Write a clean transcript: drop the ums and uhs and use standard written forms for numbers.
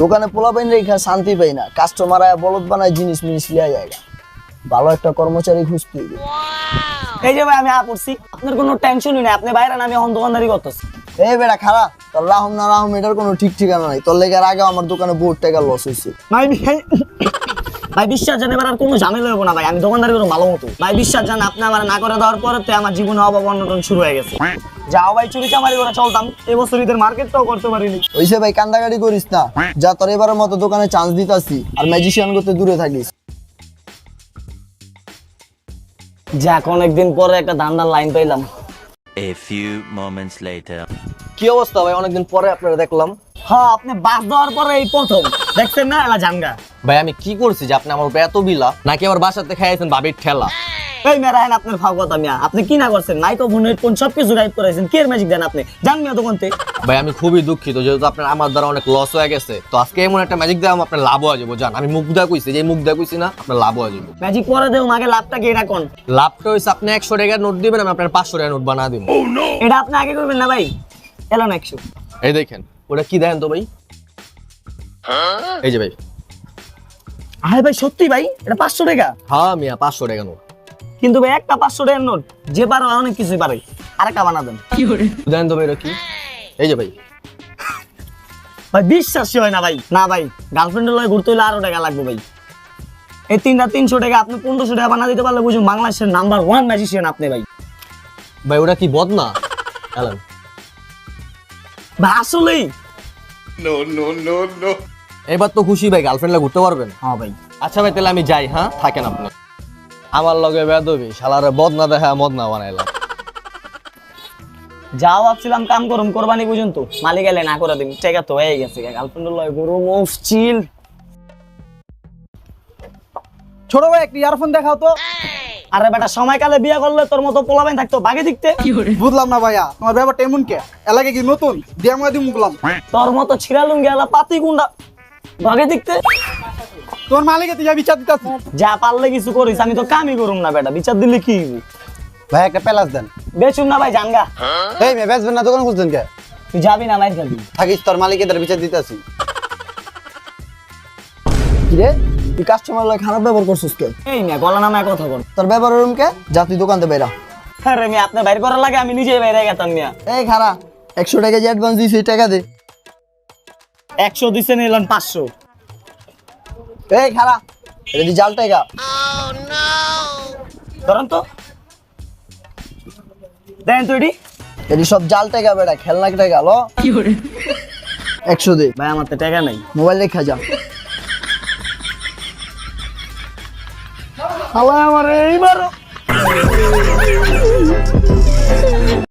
দোকানে পোলাপাইন রেখা শান্তি পাই না, কাস্টমার আয়া বলদ বানায় জিনিস মিনিস লিয়া জায়গা। ভালো একটা কর্মচারী খুঁজতে হইবে। এই যে ভাই আমি পড়ছি, আপনার কোনো টেনশনই নেই, আপনি বাইরে না, আমি এখন দোকানদারি করতেছি। এই বেটা খারা, তোর রাহুম না রাহুম এটার কোনো ঠিক ঠিকানা নাই। তোর লেগে আগে আমার দোকানে বহুত টাকা লস হয়েছে। ভাই বিশ্বাস জানে এবার আর কোনো ঝামেলা হইব না ভাই, আমি দোকানদারি করবো ভালো মতো। ভাই বিশ্বাস জান, আপনি আমার না করে দেওয়ার পরে আমার জীবনে অভাব অনটন শুরু হয়ে গেছে। যাও ভাই, চুরি চামারি করে চলতাম, এবছর ঈদের মার্কেটটাও করতে পারিনি। ওইসে ভাই কান্দাকাটি করিস না, যা তোর এবারের মতো দোকানে চান্স দিতাছি, আর ম্যাজিশিয়ান করতে দূরে থাকিস। যাক, অনেকদিন পরে একটা ধান্দার লাইন পাইলাম। A few moments later. কি অবস্থা ভাই, অনেকদিন পরে আপনারা দেখলাম। হ্যাঁ, আপনি বাস দেওয়ার পরে এই প্রথম দেখছেন না এলা জানগা। ভাই আমি কি করছি যে আপনি আমার উপর এত বিলা, নাকি আবার বাসাতে খাইছেন ভাবির ঠেলা? এই মেরা হেন আপনার ফাও কথা মিয়া, আপনি কি না করছেন, নাইকো ফোনের ফোন সবকিছু গাইড করেছেন, কি এর ম্যাজিক দেন আপনি, জান মিয়া দোকান থেকে। ভাই আমি খুবই দুঃখিত, যেহেতু আপনার আমার দ্বারা অনেক লস হয়ে গেছে, তো আজকে এমন একটা ম্যাজিক দেওয়া আপনার লাভ হয়ে যাবো। জান আমি মুখ দেওয়া কইছি, যে মুখ দেওয়া কইছি না, আপনার লাভ হয়ে যাবো। ম্যাজিক করে দেও, আগে লাভটা কি এটা কোন? লাভটা হইছে আপনি 100 টাকার নোট দিবেন, আমি আপনার 500 টাকার নোট বানা দিব। এটা আপনি আগে করবেন না ভাই, এলো না 100। এই দেখেন, ওটা কি দেখেন তো ভাই, এই যে ভাই। আরে ভাই সত্যি ভাই, এটা 500 টাকা। হ্যাঁ মিয়া, 500 টাকা নোট। কিন্তু ভাই একটা 500 টাকার নোট যে পারো অনেক কিছুই পারে, আরেকটা বানা দেন। দেখেন তো ভাই এটা কি, এই যে ভাই। ভাই বিশ্বাসই হয় না ভাই। না ভাই, গার্লফ্রেন্ডের লয় ঘুরতে হলে আরো টাকা লাগবে ভাই। এই 300 টাকা আপনি 1500 টাকা বানা দিতে পারলে বুঝুন বাংলাদেশের নাম্বার 1 ম্যাজিশিয়ান আপনি ভাই। ভাই ওটা কি বদ না? এলেন ভাই আসলেই এবার তো খুশি ভাই, গার্লফ্রেন্ডলা ঘুরতে পারবেন। হ্যাঁ ভাই। আচ্ছা ভাই, তাহলে আমি যাই। হ্যাঁ থাকেন আপনি। আমার লগে বেদবি শালারে বদ না দেখা মদ না বানাইলাম। যাও ভাবছিলাম কাম করুম কোরবানি পর্যন্ত, মালিক এলে না করে দিন, টাকা তো হয়ে গেছে। গার্লফ্রেন্ডের লয় গরু মুফ চিল। ছোট ভাই একটা ইয়ারফোন দেখাও তো। আরে বেটা, সময়কালে বিয়ে করলে তোর মতো পোলাবেন থাকতো বাগে দিকতে। বুঝলাম না ভাইয়া, তোমার ব্যাপারটা এমন কে? এলাকায় কি নতুন দিয়ে মুখলাম? তোর মতো ছিড়ালুম গেলা পাতি গুন্ডা বাগে দিকতে। তোমার মালিকে তুই বিচার দিতেছি। যা পারলে কিছু করিস, আমি তো কামই করুম না বেটা, বিচার দিলে কি হইব? ভাই একটা পেলাস দেন। বেচুন না ভাই, জানগা। এই মেয়ে বেচবেন না, দোকান খুঁজছেন কে? তুই যাবি না মাইর খাবি। থাকিস, তোর মালিকে তার বিচার দিতেছি। কিরে, তুই কাস্টমার লয় খারাপ ব্যবহার করছিস কে? এই মিয়া গলা নামায় কথা বল। তোর ব্যবহার ওরম কে? যা তুই দোকান থেকে বেরা। আরে মিয়া, আপনি বাইর করার লাগে আমি নিজেই বাইরে গেতাম মিয়া। এই খারা, 100 টাকা যে অ্যাডভান্স দিয়েছি টাকা দে। 100 দিছে নিলেন 500। এই খারা, এটা দি জাল টাকা। ধরেন তো, দেন তো এটি। এটি সব জাল টাকা বেটা, খেলনা টাকা লো। 100 দে। ভাই আমার তো টাকা নাই। মোবাইল রেখা যা। আমার এইবারও